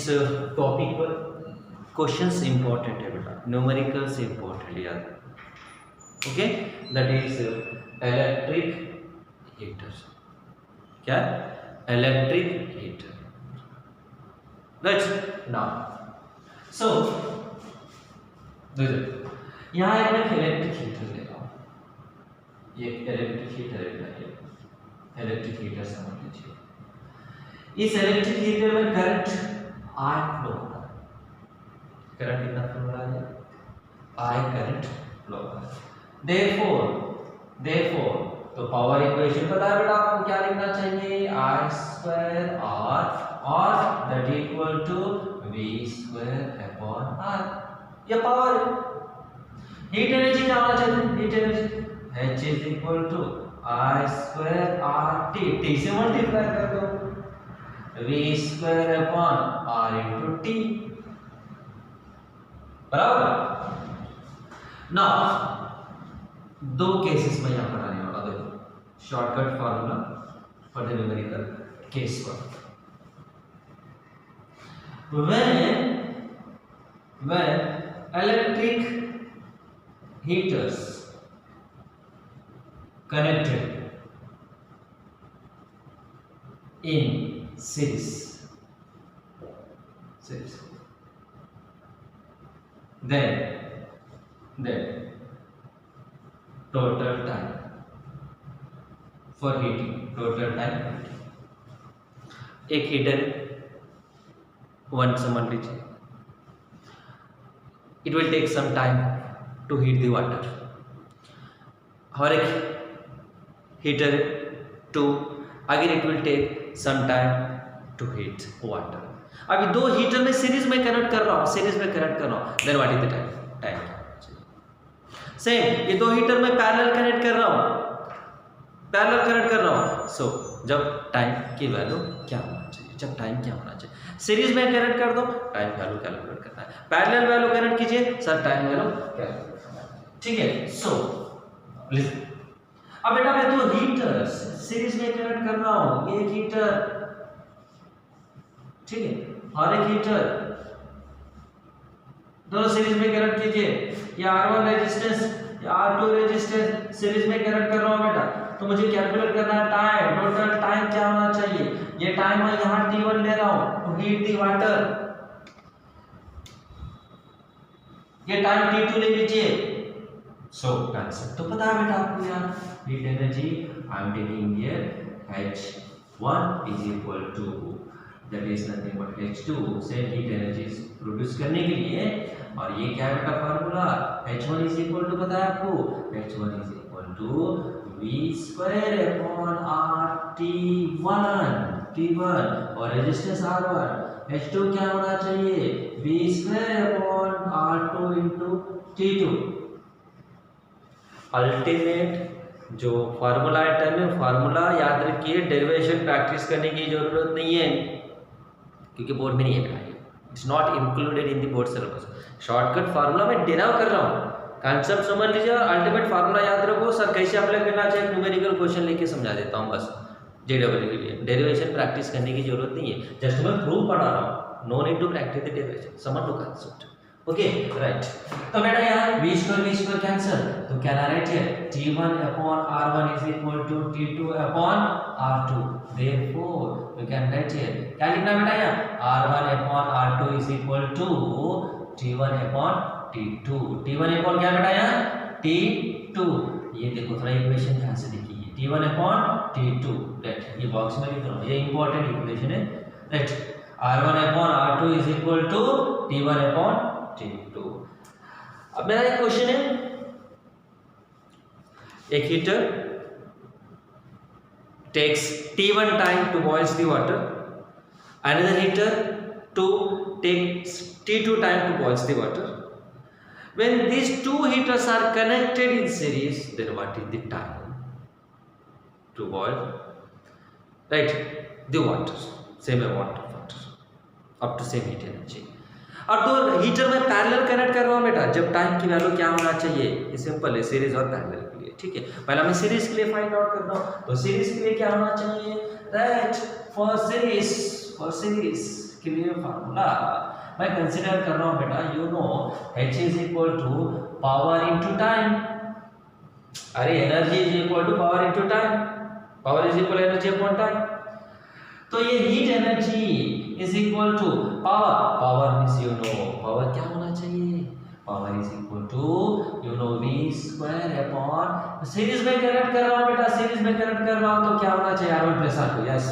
इस टॉपिक पर questions important है बेटा, न्यूमेरिकल से इंपॉर्टेंट याद, okay. That is electric heater, क्या electric heater, right. Now so यहाँ एक मैं इलेक्ट्रिक हीटर ले रहा हूँ, ये इलेक्ट्रिक हीटर है, इलेक्ट्रिक हीटर समझ लीजिए। इस इलेक्ट्रिक हीटर में करंट I फ्लो हो रहा है, करंट कितना फ्लो हो रहा है, I करंट फ्लो हो रहा है। therefore तो पावर इक्वेशन पता है बेटा आपको, क्या लिखना चाहिए, I स्क्वायर R और that equal to V square upon R। ये पावर हीट एनर्जी क्या होना चाहिए, heat energy H is equal to I square R T, T से मल्टीप्लाई कर दो, V square upon R into T, बराबर। ना दो केसेस में यहाँ पर आने वाला, देखो shortcut formula for the numerical case one. when electric heaters connected in series, then total time for heating, total time, एक हीटर वन समझ लीजिए, it will take some time to heat the water, और एक heater too again it will take some time to heat water. अभी दो heater में series में connect कर रहा हूँ, then what is the time same. ये दो हीटर में पैरेलल कनेक्ट कर रहा हूँ, सो जब टाइम की वैल्यू क्या होना चाहिए, सीरीज में कनेक्ट कर दो, टाइम वैल्यू कैलकुलेट करना है, पैरेलल वैल्यू कनेक्ट कीजिए सर, टाइम वैल्यू कैलकुलेट करना है, ठीक है। सो लिसन, अब बेटा मैं दो हीटर सीरीज में कनेक्ट कर रहा हूं, ये एक हीटर, ठीक है, और एक हीटर, दोनों सीरीज में कनेक्ट कीजिए, ये R1 रेजिस्टेंस, ये R2 रेजिस्टेंस सीरीज में कनेक्ट कर रहा हूं बेटा, तो मुझे कैलकुलेट करना है टाइम, टोटल टाइम क्या होना चाहिए, ये टाइम मैं यहां T1 ले रहा हूं टू हीट दी वाटर, ये टाइम T2 ले लीजिए। सो कंसेप्ट तो पता है बेटा आपको, यार heat energy I am taking here H1 is equal to that is nothing but H2 से हीट एनर्जी प्रोड्यूस करने के लिए, और ये क्या है बेटा formula, H1 is equal to पता है आपको, H1 is equal to V square upon R T1 और रेजिस्टेंस R1, H2 क्या होना चाहिए, V square upon R2 into T2। Ultimate जो फार्मूला आइटम है, फार्मूला याद रखिए, डेरिवेशन प्रैक्टिस करने की जरूरत नहीं है क्योंकि बोर्ड में नहीं है, it's not included in the board syllabus. Shortcut formula मैं डेराइव कर रहा हूँ, कॉन्सेप्ट समझ लीजिए और अल्टीमेट फार्मूला याद रखो। सर कैसे अप्लाई करना चाहिए, न्यूमेरिकल क्वेश्चन लेके समझा देता हूँ बस, JEE के लिए डेरिवेशन प्रैक्टिस करने की जरूरत नहीं है, जस्ट मैं प्रूफ पढ़ा रहा हूँ, no need to practise the derivation, समझ लो कॉन्सेप्ट, ओके राइट। तो बेटा यहाँ V स्क्वायर कैंसिल, तो क्या राइट है, T1 upon R1 is equal to T2 upon R2, therefore you can write here, क्या लिखना बेटा यहाँ, R1 upon R2 is equal to T1 upon T2, T1 upon क्या बेटा यहाँ T2, ये देखो थोड़ा इक्वेशन ध्यान से देखिए, T1 अपॉन T2, राइट, ये बॉक्स में लिख रहा हूँ, ये इंपॉर्टेंट इक्वेशन है, right. R1 upon R2 is equal to T1 upon T2। अब मेरा एक क्वेश्चन है, एक heater takes T1 time to boil the water, another heater takes T2 time to boil the water. When these two heaters are connected in series, then what is the time to boil, right, the water, same amount of water up to same heat energy। और दो heater में parallel connect कर रहा हूँ बेटा, जब time की value क्या होना चाहिए, ये सिंपल है, सीरीज और पैरेलल के लिए, ठीक है। पहला मैं सीरीज के लिए फाइंड आउट करता हूँ, तो सीरीज के लिए क्या होना चाहिए, राइट, फॉर सीरीज इसके लिए फार्मूला मैं कंसीडर कर रहा हूं बेटा, you know h is equal to power into time. अरे energy is equal to power into time, power is equal energy upon time. तो ये heat energy is equal to power, power means you know power क्या होना चाहिए, power is equal to you know v square upon, series में current कर रहा हूं बेटा, सीरीज में करंट कर रहा हूं तो क्या होना चाहिए r1 plus r2। Yes,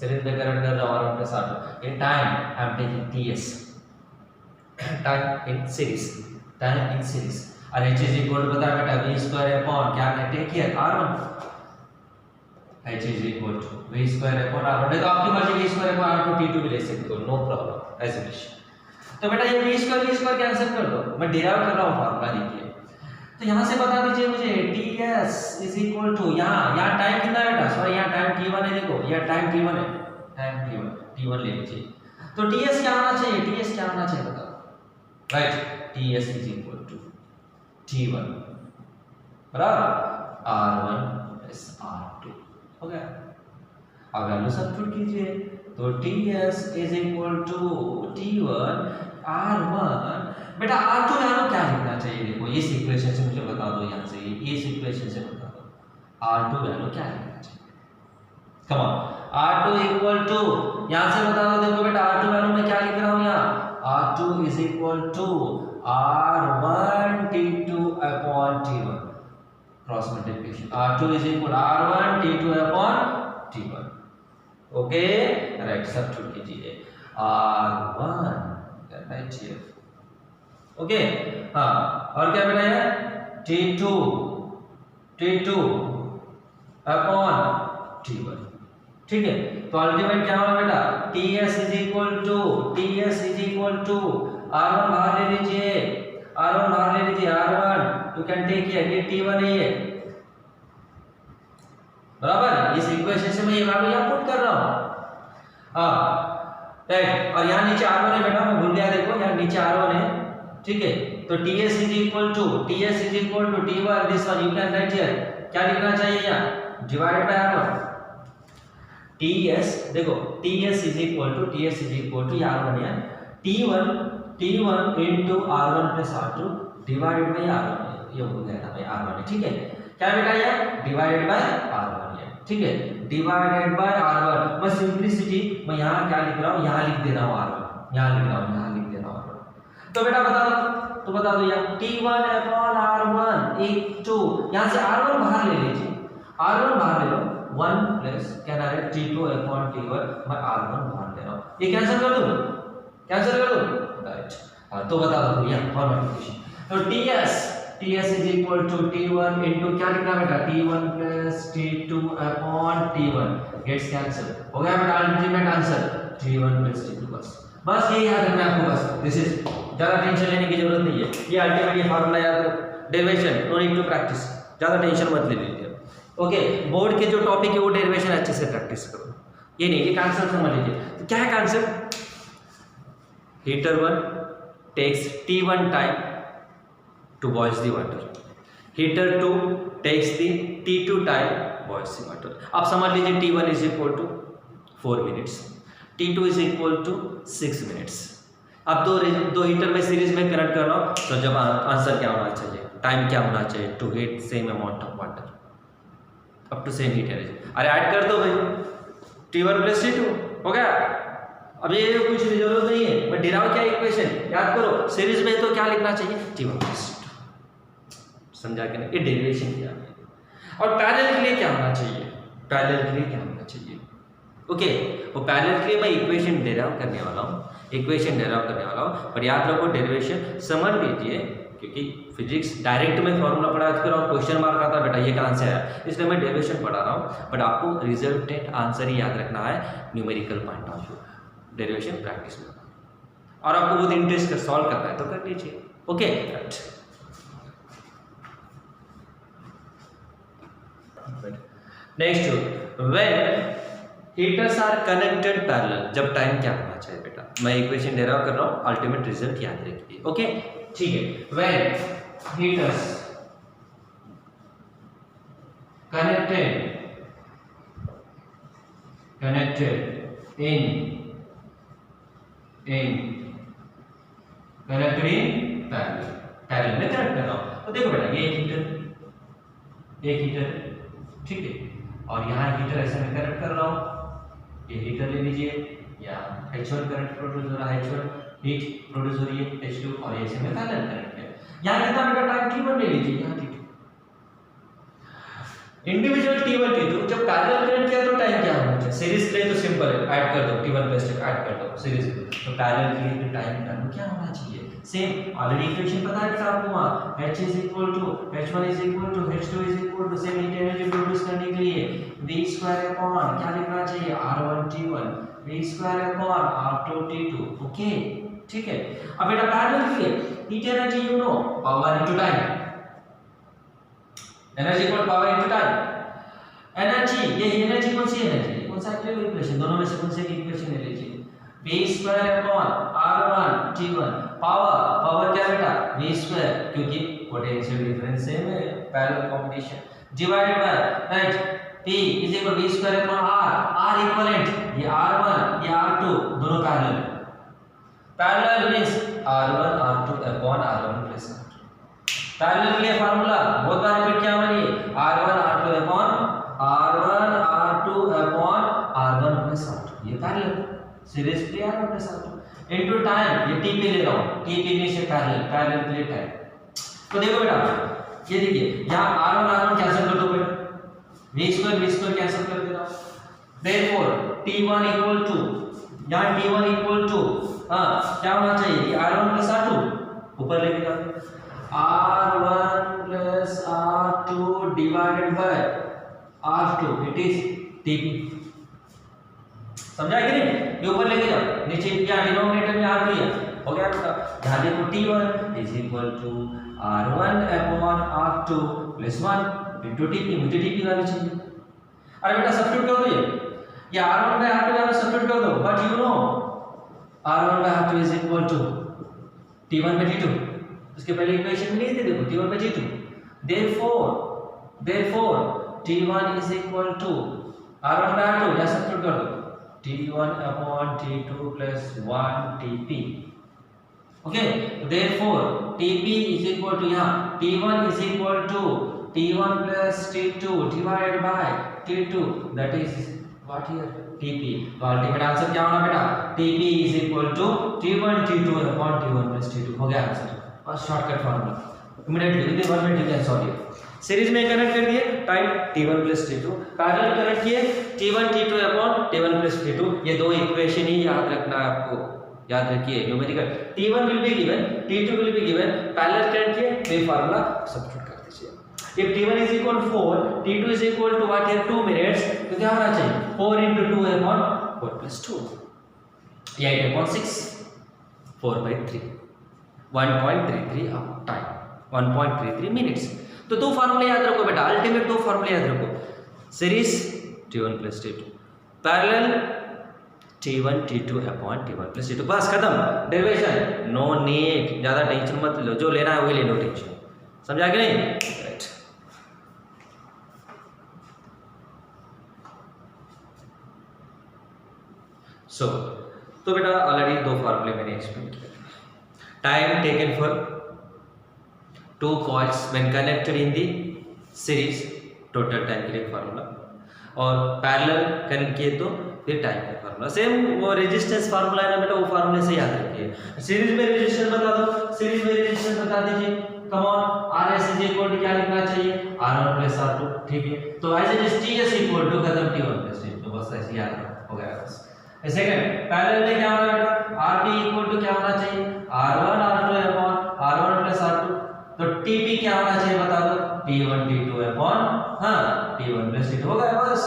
series में करंट कर रहा हूं r1 plus r2 in time I am taking ts, time in series, time in series. और h इज इक्वल टू पता है बेटा v स्क्वायर अपॉन क्या है, take here r1, h is equal to v square upon r1। नहीं तो आपकी मर्जी v square upon r2 t2 भी ले सकते हो, नो प्रॉब्लम, ऐसे विश। तो बेटा ये v स्क्वायर कैंसिल कर दो, मैं डिराइव कर रहा हूं फार्मूला देखिए। तो यहां से बता दीजिए मुझे ts इज इक्वल टू, यहां टाइम कितना है बेटा, सॉरी यहां टाइम t1 है, देखो यह टाइम t1 है, टाइम t1 ले लीजिए। तो ts क्या होना चाहिए, ts क्या होना चाहिए बताओ, right, ts is equal to t1 बराबर r1 प्लस r2 हो गया। अब वैल्यू सब्स्टिट्यूट कीजिए, तो ts is equal to t1 r1, बेटा r2 वैल्यू क्या लिखना चाहिए, देखो इस इक्वेशन से मुझे बता दो, यहां से इस इक्वेशन से बता दो r2 वैल्यू क्या लिखना चाहिए। Come on, r2 equal to, यहां से बता दो, देखो बेटा r2 वैल्यू मैं क्या लिख रहा हूं, यहां r2 is equal to r1 t2 upon t1, cross multiplication, r2 is equal r1 t2 upon t1। Okay right, substitute कीजिए r1 राइट हियर, ओके हाँ, और क्या बनाया t2 अपॉन t1, ठीक है। तो अल्टीमेट क्या होगा बेटा, ts is equal to r1 बाहर ले लीजिए, r1 you can take here, ये t1 है ये, बराबर, इस इक्वेशन से मैं ये वैल्यू यहां पुट कर रहा हूं, हाँ राइट। और यहां नीचे r1 है बेटा, मैं भूल गया, देखो यहां नीचे r1 है, ठीक है। तो ts is equal to t1 this one, you can write here, क्या लिखना चाहिए यहां, डिवाइड बाय r1। ts देखो ts is equal to r1 है, t1 into r1 plus r2 divided by r1, ये हो गया ना भाई r1 है, ठीक है। क्या बेटा ये डिवाइडेड बाय r1 है, ठीक है, डिवाइडेड बाय r1। मैं सिंपलिसिटी मैं यहां क्या लिख रहा हूं, यहां लिख दे रहा हूं r1, यहां लिख दे रहा हूं r1। तो बेटा बता दो यहां t1 अपॉन r1 इक्वल, यहां से r1 बाहर ले लीजिए, r1 बाहर ले लो, 1 प्लस क्या ना है t2 अपॉन t1, मैं r1 बाहर ले रहा हूं, ये कैंसिल कर दूं, राइट। हां तो बता दो यहां फॉर्मेटिफिकेशन, तो ts is equal to t1 into क्या लिखना बेटा, t1 plus t2 upon t1, gets cancel हो गया बेटा, ultimate answer t1 plus t2, बस ये याद रखना आपको, बस दिस इज, ज्यादा टेंशन लेने की जरूरत नहीं है, ये अल्टीमेट ये फार्मूला याद रखो, derivation no need to practise, ज्यादा टेंशन मत ले लीजिए। ओके, बोर्ड के जो टॉपिक है वो डेरिवेशन अच्छे से प्रैक्टिस करो, ये नहीं, ये कांसेप्ट समझ लीजिए। तो क्या है concept, heater 1 takes t1 time to boil the water, heater 2 takes the t2 time boils the water। अब समझ लीजिए t1 is equal to 4 minutes, t2 is equal to 6 minutes। अब दो हीटर में सीरीज में कनेक्ट कर रहा हूं, तो जब आंसर क्या होना चाहिए, टाइम क्या होना चाहिए, to heat same amount of water up to same heat energy. अरे ऐड कर दो भाई, t1 प्लस t2 हो गया। अब ये कुछ जरूरत नहीं है, मैं डिराइव क्या इक्वेशन याद करो, सीरीज में तो क्या लिखना चाहिए, t1 प्लस, समझा कि नहीं, ये डेरिवेशन किया। और पैरेलल के लिए क्या होना चाहिए, ओके, वो पैरेलल के लिए मैं इक्वेशन डेराइव करने वाला हूँ, पर याद रखो डेरिवेशन समझ लीजिए, क्योंकि फिजिक्स डायरेक्ट में फॉर्मूला पढ़ा फिर और क्वेश्चन मार्क आता बेटा ये कहाँ से आया, इसलिए मैं डेरिवेशन पढ़ा रहा हूँ, बट आपको रिजल्टेंट आंसर ही याद रखना है numerical point of view, derivation practice में, और आपको बहुत इंटरेस्ट कर सॉल्व करना है तो कर लीजिए। Okay right, next, when heaters are connected parallel, जब टाइम क्या होना चाहिए बेटा, मैं इक्वेशन डेराइव कर रहा हूं, अल्टीमेट रिजल्ट याद रखिए। ओके ठीक है, when heaters connected in in connected in parallel में कनेक्ट कर रहा हूं। तो देखो बेटा ये एक हीटर ठीक है, और यहाँ हीटर ऐसे में कनेक्ट कर रहा हूँ। ये हीटर ले लीजिए, यहाँ H1 करंट प्रोड्यूस हो रहा है, H1 हीट प्रोड्यूस हो रही है, H2 और ऐसे में पैरेलल कनेक्ट है। यहाँ कितना बेटा टाइम T1 ले लीजिए, यहाँ T2 इंडिविजुअल T1 T2 जब पैरेलल कनेक्ट किया तो टाइम क्या होना चाहिए? सीरीज के लिए तो सिंपल है, ऐड कर दो T1 प्लस T ऐड कर दो सीरीज में। तो पैरेलल के लिए टाइम क्या होना चाहिए? सेम ऑलरेडी इक्वेशन पता है बेटा आपको, वहां H is equal to H1 is equal to H2 is equal to same heat energy produce करने के लिए V स्क्वायर अपॉन क्या लिखना चाहिए? R1 T1 V square upon R2 T2। Okay ठीक है। अब बेटा पैरेलल के लिए heat energy you know power into time, energy equal power into time. Energy ये एनर्जी कौन सी एनर्जी है? कौन सा इक्वेशन? दोनों में से कौन सा इक्वेशन ले लीजिए? V square upon R1 T1। Power क्या बेटा? V स्क्वायर, क्योंकि पोटेंशियल डिफरेंस सेम है, parallel combination divided by right P is equal V square upon R equivalent, ये R1 ये R2 दोनों पैरेलल है। Parallel means R1 R2 upon R1 plus R2। Parallel के लिए फार्मूला बहुत बार repeat किया मैंने, R1 R2 upon R1 plus R2, ये पैरेलल सीरीज के लिए R1 plus R2 into time, ये TP ले रहा हूं, TP में से पैरेलल के लिए टाइम। तो देखो बेटा ये देखिए यहाँ R1 कैंसिल कर दो बेटा, V स्क्वायर कैंसिल कर देना। देयरफॉर T1 इक्वल टू, यहाँ T1 इक्वल टू क्या होना चाहिए? R1 प्लस R2 ऊपर लेके जाओ, R1 plus R2 divided by R2 it is TP। समझा कि नहीं? ये ऊपर लेके जाओ, नीचे क्या डिनोमिनेटर में R2 है, हो गया आपका। ध्यान देखो T1 is equal to R1 upon R2 plus 1 into TP। मुझे TP वाली चाहिए। अरे बेटा सब्स्टिट्यूट कर दो, ये R1 बाय R2 वाला सब्स्टिट्यूट कर दो, but you know R1 by R2 is equal to T1 by T2। उसके पहले इक्वेशन नहीं थे, देखो T1 by T2। Therefore T1 is equal to R1 by R2 या सब्स्टिट्यूट कर दो T1 upon T2 plus 1 TP। Okay, therefore TP is equal to यहाँ T1 is equal to T1 plus T2 divided by T2, that is what here TP। तो ultimate answer क्या होना बेटा? TP is equal to T1 T2 upon T1 plus T2। हो गया answer, बस shortcut formula immediately with 1 minute you can solve it. Series में connect कर दिए time T1 plus T2, parallel connect किए T1 T2 upon T1 plus T2। ये दो equation ही याद रखना है आपको, याद रखिए numerical. T1 will be given, T2 will be given, parallel connect किए तो ये फार्मूला सब्स्टिट्यूट कर दीजिए। If T1 is equal 4, T2 is equal to what here 2 minutes, तो क्या होना चाहिए? 4 into 2 upon 4 plus 2, 8 upon 6, 4/3, 1.33 of time, 1.33 minutes। तो दो फार्मूले याद रखो बेटा, अल्टीमेट दो फार्मूले याद रखो। Series T1 plus T2, parallel T1 T2 upon T1 plus T2। बस खत्म, डेरिवेशन नो नीड, ज्यादा टेंशन मत लो, जो लेना है वही ले लो, टेंशन। समझा कि नहीं? राइट। सो तो बेटा ऑलरेडी दो फार्मूले मैंने एक्सप्लेन किया। Time taken for 2 coils when connected in the series, total time के लिए फार्मूला, और पैरेलल कनेक्ट किए तो फिर टाइम का फार्मूला। सेम वो रेजिस्टेंस फार्मूला है ना बेटा, वो फार्मूले से याद रखिए। सीरीज में रेजिस्टेंस बता दो, सीरीज में रेजिस्टेंस बता दीजिए। Come on, RS is equal to क्या लिखना चाहिए? R1 plus R2। ठीक है, तो as it is TS equal to खत्म T1 प्लस T2, तो बस ऐसे याद रखो, हो गया बस। सेकंड पैरेलल में क्या होना बेटा? RT इक्वल टू क्या होना चाहिए? R1 R2 upon R1 plus R2। तो TP क्या होना चाहिए बता दो? T1 T2 upon T1 plus T2। हो गया बस,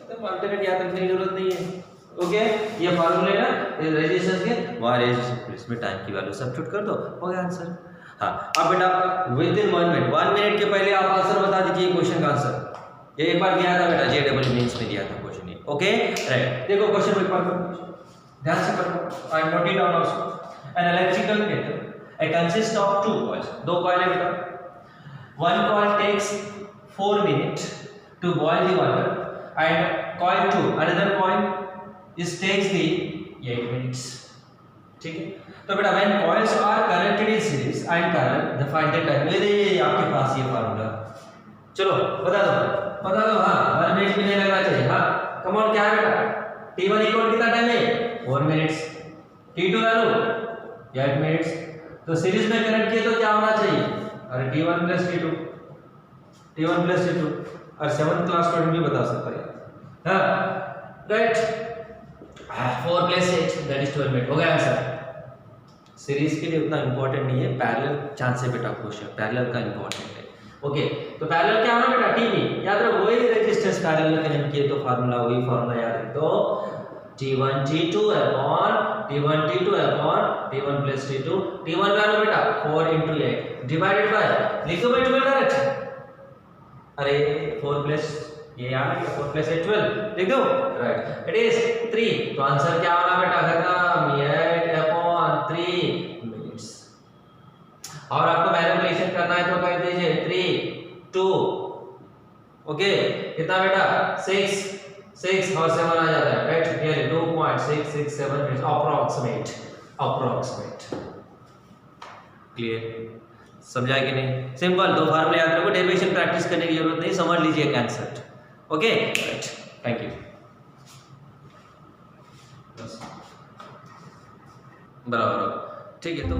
तो अल्टरनेट याद रखने की जरूरत नहीं है। ओके, ये फार्मूले ना रेजिस्टेंस के, वहां रेजिस्टेंस प्लेस में टाइम की वैल्यू सब्स्टिट्यूट कर दो, हो गया आंसर। हाँ, अब बेटा विद इन 1 मिनट, 1 मिनट के पहले आप आंसर बता दीजिए क्वेश्चन का आंसर। ये एक बार दिया था बेटा, JEE मेंस में दिया था क्वेश्चन ये। ओके राइट, देखो क्वेश्चन एक बार ध्यान से पढ़ो, I note it down also. An electrical meter it consists of 2 coils, दो coil है बेटा। one coil takes 4 minutes to boil the water and coil 2, another coil is takes the 8 minutes। ठीक है। तो बेटा when coils are connected in series and parallel the find the time, ये आपके पास ये फार्मूला, चलो बता दो। हाँ 1 मिनट भी नहीं लगना चाहिए। हाँ कम ऑन, क्या है बेटा, t1 इक्वल कितना टाइम है 4 मिनट्स, t2 वैल्यू 8 मिनट्स। तो सीरीज में कनेक्ट किए तो क्या होना चाहिए, अरे t1 plus t2, t1 plus t2, और 7th क्लास स्टूडेंट भी बता सकता है। हाँ right, 4 plus 8 that is 12 minute, हो गया आंसर। सीरीज के लिए उतना इंपॉर्टेंट नहीं है, पैरेलल चांस से बेटा क्वेश्चन पैरेलल का इंपॉर्टेंट है। ओके तो पैरेलल क्या होना बेटा, टीवी याद रखो, वही रेजिस्टेंस पैरेलल में कनेक्ट किए तो फार्मूला वही फार्मूला याद रख दो, T1 T2 upon T1 T2 upon T1 plus T2, T1 value बेटा 4 into 8 डिवाइडेड बाय, लिख दो बेटा डायरेक्ट, अरे 4 प्लस ये यार 4 प्लस 8 12 लिख दो, राइट, इट इज 3। तो आंसर क्या होना बेटा, खत्म, 8 अपॉन 3 मिनट्स। और आपको मैनिपुलेशन करना है तो कर दीजिए 3 2, ओके कितना बेटा 6 और 7 आ जाता है, right, nearly 2.667 minutes approximate. Clear, समझा कि नहीं? सिंपल, दो फार्मूले याद रखो, डेरिवेशन प्रैक्टिस करने की जरूरत नहीं, समझ लीजिए concept. Okay right, thank you. बराबर, ठीक है। तो